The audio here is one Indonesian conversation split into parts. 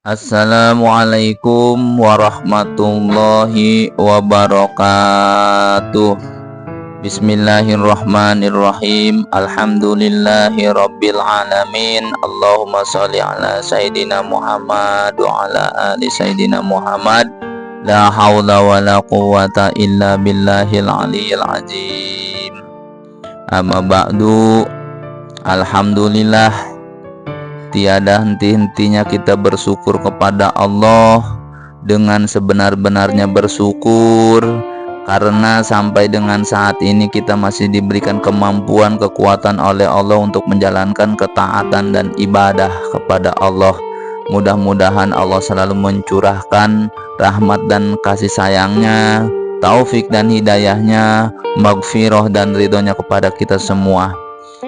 Assalamualaikum warahmatullahi wabarakatuh. Bismillahirrahmanirrahim. Alhamdulillahi rabbil alamin. Allahumma sholli ala Sayyidina Muhammad wa ala ali Sayyidina Muhammad. La haula wa la quwwata illa billahil aliyyil azim. Amma ba'du. Alhamdulillah, tiada henti-hentinya kita bersyukur kepada Allah dengan sebenar-benarnya bersyukur, karena sampai dengan saat ini kita masih diberikan kemampuan, kekuatan oleh Allah untuk menjalankan ketaatan dan ibadah kepada Allah. Mudah-mudahan Allah selalu mencurahkan rahmat dan kasih sayangnya, taufik dan hidayahnya, maghfirah dan ridhonya kepada kita semua.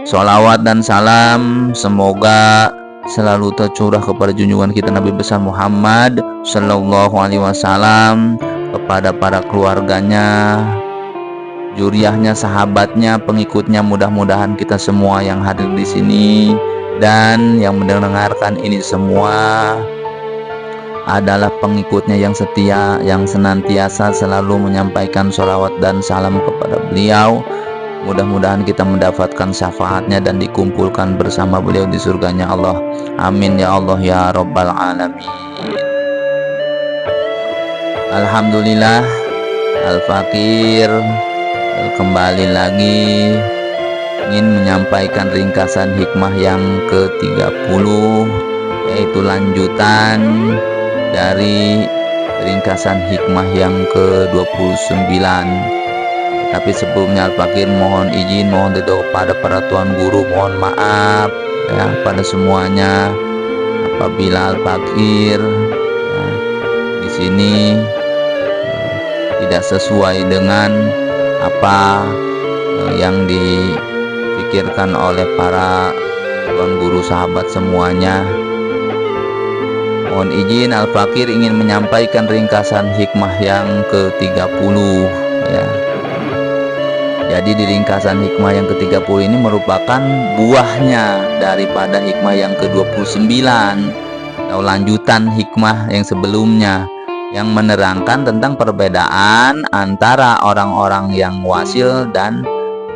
Sholawat dan salam semoga selalu tercurah kepada junjungan kita Nabi besar Muhammad Sallallahu Alaihi Wasallam, kepada para keluarganya, juriyahnya, sahabatnya, pengikutnya. Mudah-mudahan kita semua yang hadir di sini dan yang mendengarkan ini semua adalah pengikutnya yang setia, yang senantiasa selalu menyampaikan sholawat dan salam kepada beliau. Mudah-mudahan kita mendapatkan syafaatnya dan dikumpulkan bersama beliau di surganya Allah. Amin ya Allah ya Rabbal Alamin. Alhamdulillah, Al-Fakir kembali lagi ingin menyampaikan ringkasan hikmah yang ke-30, yaitu lanjutan dari ringkasan hikmah yang ke-29. Tapi sebelumnya Al-Fakir mohon izin, mohon ridho kepada para tuan guru, mohon maaf ya pada semuanya apabila Al-Fakir di sini tidak sesuai dengan apa yang dipikirkan oleh para tuan guru sahabat semuanya. Mohon izin, Al-Fakir ingin menyampaikan ringkasan hikmah yang ke-30 ya. Jadi di ringkasan hikmah yang ke-30 ini merupakan buahnya daripada hikmah yang ke-29 atau lanjutan hikmah yang sebelumnya, yang menerangkan tentang perbedaan antara orang-orang yang wasil dan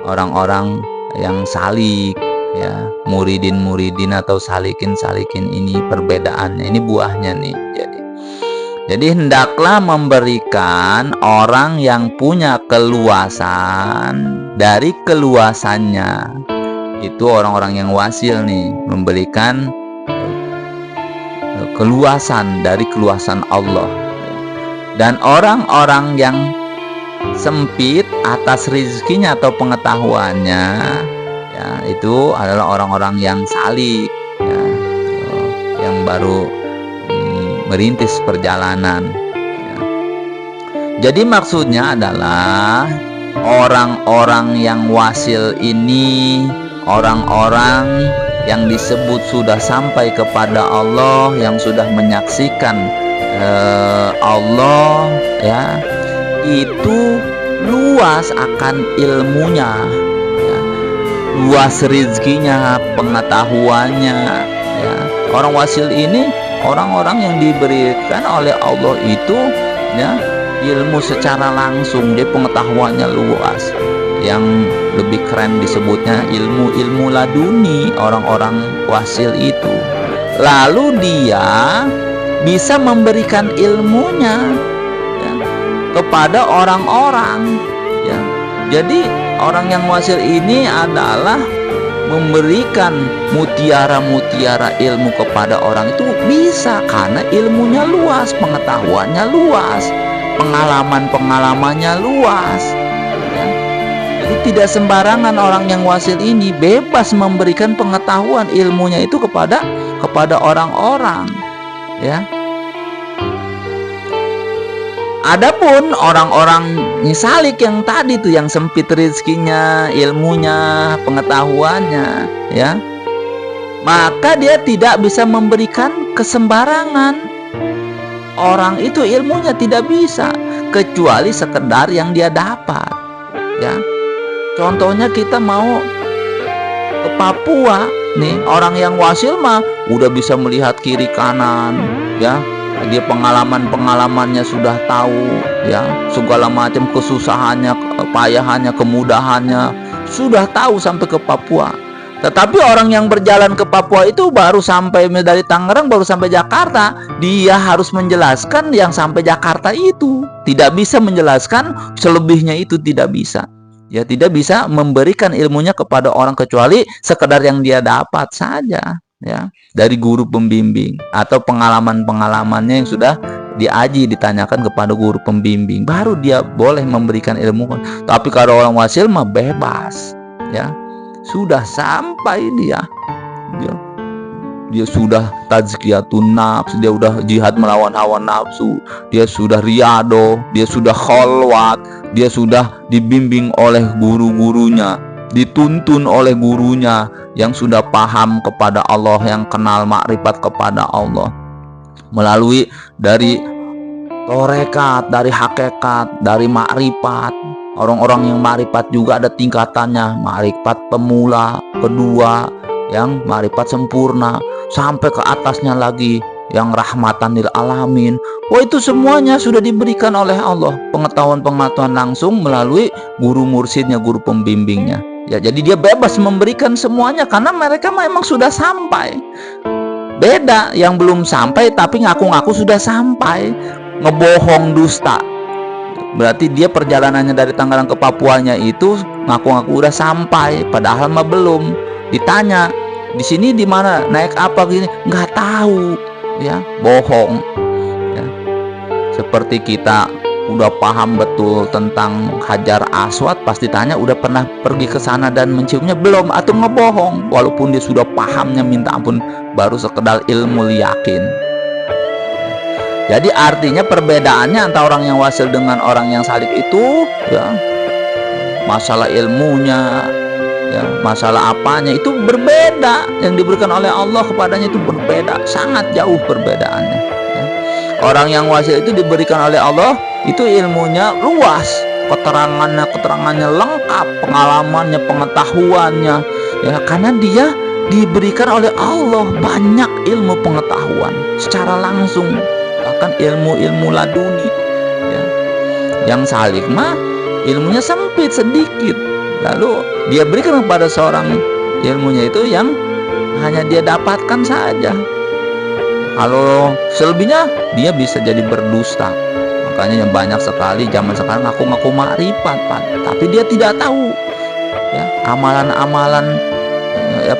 orang-orang yang salik ya, muridin atau salikin ini perbedaannya, ini buahnya nih. Jadi hendaklah memberikan orang yang punya keluasan dari keluasannya. Itu orang-orang yang wasil nih, memberikan keluasan dari keluasan Allah. Dan orang-orang yang sempit atas rezekinya atau pengetahuannya ya, itu adalah orang-orang yang salik ya, yang baru merintis perjalanan ya. Jadi maksudnya adalah orang-orang yang wasil ini orang-orang yang disebut sudah sampai kepada Allah, yang sudah menyaksikan Allah ya, itu luas akan ilmunya ya, luas rezekinya, pengetahuannya ya. Orang wasil ini orang-orang yang diberikan oleh Allah itu ya ilmu secara langsung, dia pengetahuannya luas, yang lebih keren disebutnya ilmu laduni. Orang-orang wasil itu lalu dia bisa memberikan ilmunya ya, kepada orang-orang ya. Jadi orang yang wasil ini adalah memberikan mutiara-mutiara ilmu kepada orang itu bisa, karena ilmunya luas, pengetahuannya luas, pengalamannya luas ya. Jadi tidak sembarangan orang yang wasil ini bebas memberikan pengetahuan ilmunya itu kepada orang-orang ya. Adapun orang-orang salik yang tadi tuh, yang sempit rezekinya, ilmunya, pengetahuannya ya, maka dia tidak bisa memberikan kesembarangan. Orang itu ilmunya tidak bisa, kecuali sekedar yang dia dapat ya. Contohnya kita mau ke Papua nih. Orang yang wasil mah udah bisa melihat kiri kanan, ya. Dia pengalamannya sudah tahu, ya, segala macam kesusahannya, kepayahannya, kemudahannya sudah tahu sampai ke Papua. Tetapi orang yang berjalan ke Papua itu baru sampai dari Tangerang, baru sampai Jakarta, dia harus menjelaskan yang sampai Jakarta itu. Tidak bisa menjelaskan selebihnya, itu tidak bisa. Ya, tidak bisa memberikan ilmunya kepada orang kecuali sekedar yang dia dapat saja, ya, dari guru pembimbing atau pengalamannya yang sudah diaji, ditanyakan kepada guru pembimbing, baru dia boleh memberikan ilmu. Tapi kalau orang wasil mah bebas, ya, sudah sampai dia sudah tazkiyatun nafs, dia udah jihad melawan hawa nafsu, dia sudah riyado, dia sudah kholwat, dia sudah dibimbing oleh guru-gurunya, dituntun oleh gurunya yang sudah paham kepada Allah, yang kenal makrifat kepada Allah melalui dari torekat, dari hakikat, dari makrifat. Orang-orang yang makrifat juga ada tingkatannya, makrifat pemula, kedua, yang makrifat sempurna, sampai ke atasnya lagi yang rahmatan lil alamin. Wah, itu semuanya sudah diberikan oleh Allah, pengetahuan langsung melalui guru mursyidnya, guru pembimbingnya. Ya, jadi dia bebas memberikan semuanya karena mereka memang sudah sampai. Beda yang belum sampai tapi ngaku-ngaku sudah sampai, ngebohong, dusta. Berarti dia perjalanannya dari Tangerang ke Papuanya itu ngaku-ngaku udah sampai, padahal mah belum. Ditanya, di sini di mana, naik apa gini, nggak tahu, ya, bohong. Ya. Seperti kita udah paham betul tentang Hajar Aswad, pasti tanya udah pernah pergi ke sana dan menciumnya belum, atau ngebohong walaupun dia sudah pahamnya minta ampun, baru sekedar ilmu yakin. Jadi artinya perbedaannya antara orang yang wasil dengan orang yang salik itu, ya, masalah ilmunya, ya, masalah apanya itu berbeda. Yang diberikan oleh Allah kepadanya itu berbeda, sangat jauh perbedaannya, ya. Orang yang wasil itu diberikan oleh Allah itu ilmunya luas, keterangannya lengkap, pengalamannya, pengetahuannya, ya, karena dia diberikan oleh Allah banyak ilmu pengetahuan secara langsung, bahkan ilmu-ilmu laduni, ya. Yang salik mah ilmunya sempit, sedikit, lalu dia berikan kepada seorang ilmunya itu yang hanya dia dapatkan saja. Kalau selebihnya dia bisa jadi berdusta. Makanya yang banyak sekali zaman sekarang ngaku-ngaku makrifat, tapi dia tidak tahu, ya, amalan-amalan, ya,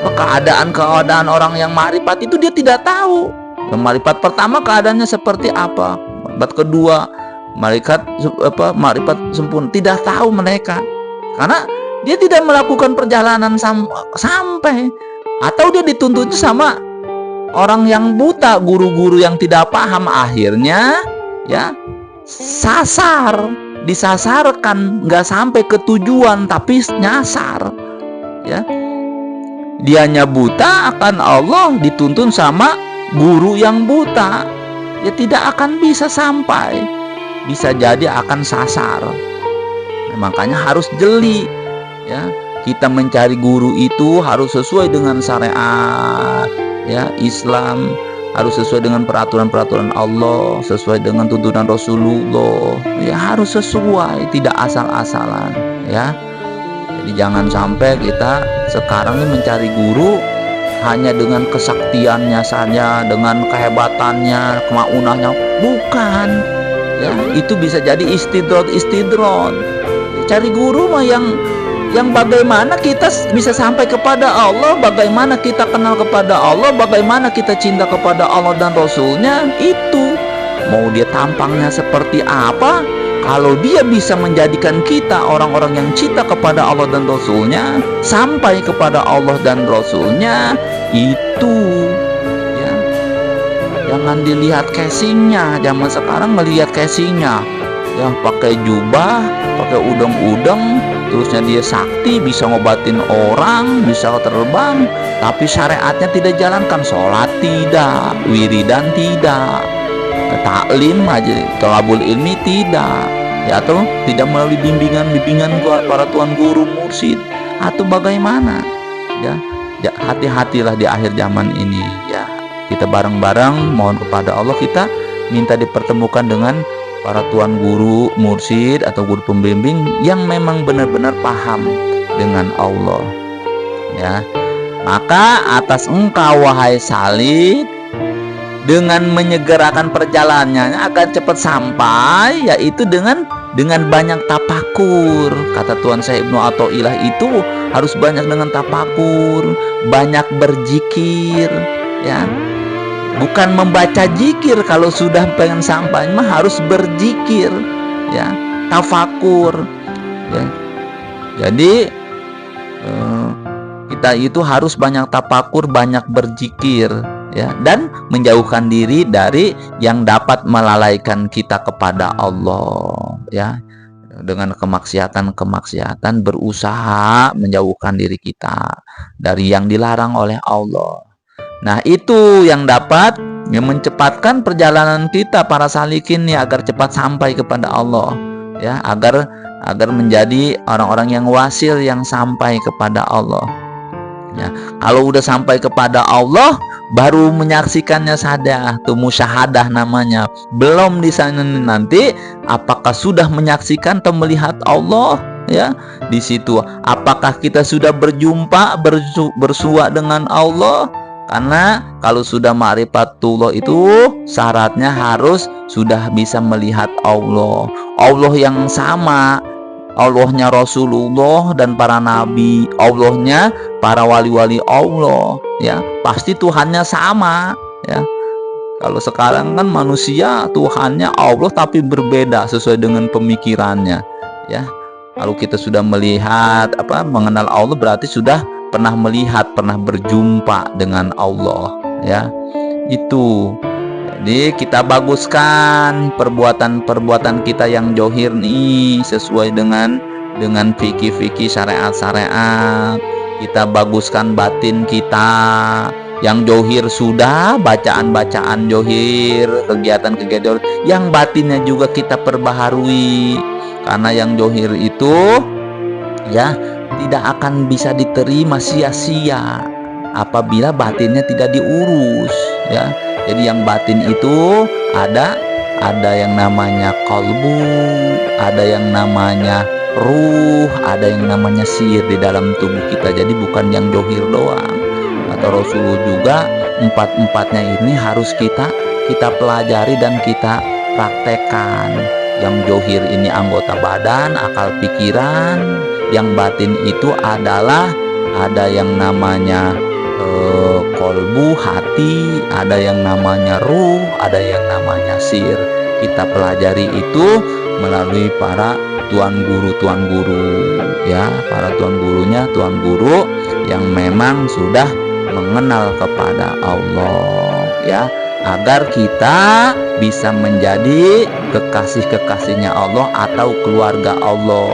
keadaan orang yang makrifat itu dia tidak tahu. Yang makrifat pertama keadaannya seperti apa, makrifat kedua, makrifat sempurna, tidak tahu mereka, karena dia tidak melakukan perjalanan sampai, atau dia dituntut sama orang yang buta, guru-guru yang tidak paham, akhirnya, ya, disasarkan, nggak sampai ke tujuan tapi nyasar, ya. Dianya buta akan Allah, dituntun sama guru yang buta, ya tidak akan bisa sampai, bisa jadi akan sasar. Nah, makanya harus jeli, ya, kita mencari guru itu harus sesuai dengan syariat, ya, Islam, harus sesuai dengan peraturan-peraturan Allah, sesuai dengan tuntunan Rasulullah, ya, harus sesuai, tidak asal-asalan, ya. Jadi jangan sampai kita sekarang ini mencari guru hanya dengan kesaktiannya saja, dengan kehebatannya, kemaunannya, bukan, ya, itu bisa jadi istidrot. Cari guru mah yang bagaimana kita bisa sampai kepada Allah, bagaimana kita kenal kepada Allah, bagaimana kita cinta kepada Allah dan Rasulnya. Itu mau dia tampangnya seperti apa, kalau dia bisa menjadikan kita orang-orang yang cinta kepada Allah dan Rasulnya, sampai kepada Allah dan Rasulnya, itu, ya, jangan dilihat casingnya. Zaman sekarang melihat casingnya, ya, pakai jubah, pakai udeng-udeng, terusnya dia sakti, bisa ngobatin orang, bisa terbang, tapi syariatnya tidak jalankan. Sholat tidak, wiridan tidak, taklim aja, thalabul ilmi tidak, ya, atau tidak melalui bimbingan para tuan guru mursyid, atau bagaimana, ya. hati-hatilah di akhir zaman ini ya. Kita bareng-bareng mohon kepada Allah, kita minta dipertemukan dengan para tuan guru, mursyid atau guru pembimbing yang memang benar-benar paham dengan Allah ya. Maka atas engkau wahai Salih, dengan menyegerakan perjalanannya agar cepat sampai, yaitu dengan banyak tapakur. Kata Tuan saya Ibnu Athaillah itu harus banyak dengan tapakur, banyak berzikir ya. Bukan membaca zikir kalau sudah pengen sampai, mah harus berzikir ya, tafakur ya. Jadi kita itu harus banyak tapakur, banyak berzikir ya, dan menjauhkan diri dari yang dapat melalaikan kita kepada Allah ya. Dengan kemaksiatan berusaha menjauhkan diri kita dari yang dilarang oleh Allah. Nah, itu yang dapat mencepatkan perjalanan kita para salikin nih, agar cepat sampai kepada Allah ya, agar menjadi orang-orang yang wasil, yang sampai kepada Allah ya. Kalau udah sampai kepada Allah baru menyaksikannya saja, tuh musyahadah namanya. Belum di sana nanti apakah sudah menyaksikan atau melihat Allah ya. Di situ apakah kita sudah berjumpa bersua dengan Allah? Karena kalau sudah ma'rifatullah itu syaratnya harus sudah bisa melihat Allah, Allah yang sama, Allahnya Rasulullah dan para nabi, Allahnya para wali-wali Allah ya. Pasti Tuhannya sama ya. Kalau sekarang kan manusia Tuhannya Allah tapi berbeda sesuai dengan pemikirannya ya. Kalau kita sudah melihat mengenal Allah, berarti sudah pernah melihat, pernah berjumpa dengan Allah ya. Itu jadi kita baguskan perbuatan kita yang johir nih, sesuai dengan fikih-fikih, syariat-syariat. Kita baguskan batin kita yang johir, sudah bacaan-bacaan johir, kegiatan-kegiatan yang batinnya juga kita perbaharui. Karena yang johir itu ya tidak akan bisa diterima sia-sia apabila batinnya tidak diurus ya. Jadi yang batin itu ada yang namanya kalbu, ada yang namanya ruh, ada yang namanya sir di dalam tubuh kita. Jadi bukan yang johir doang. Atau Rasulullah juga empat-empatnya ini harus kita pelajari dan kita praktekkan. Yang johir ini anggota badan, akal, pikiran. Yang batin itu adalah ada yang namanya kolbu, hati, ada yang namanya ruh, ada yang namanya sir. Kita pelajari itu melalui para tuan guru ya, para tuan guru yang memang sudah mengenal kepada Allah ya, agar kita bisa menjadi kekasih-kekasihnya Allah atau keluarga Allah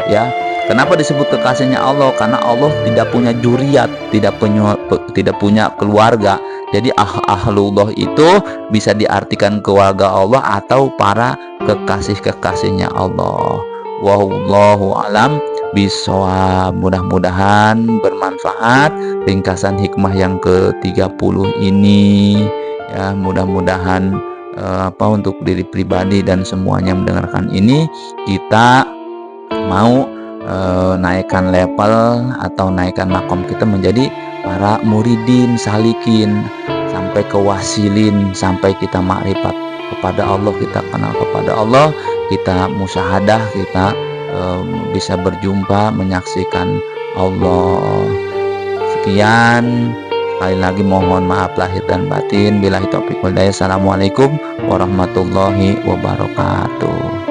ya. Kenapa disebut kekasihnya Allah? Karena Allah tidak punya juriyat, tidak punya keluarga. Jadi ahlullah itu bisa diartikan keluarga Allah atau para kekasih-kekasihnya Allah. Wallahu alam bishawab. Mudah-mudahan bermanfaat ringkasan hikmah yang ke-30 ini ya. Mudah-mudahan untuk diri pribadi dan semuanya mendengarkan ini, kita mau naikkan level atau naikkan makom kita menjadi para muridin, salikin, sampai ke wasilin, sampai kita makrifat kepada Allah, kita kenal kepada Allah, kita musyahadah, kita bisa berjumpa, menyaksikan Allah. Sekian, sekali lagi mohon maaf lahir dan batin. Billahi taufiq wal hidayah. Assalamualaikum warahmatullahi wabarakatuh.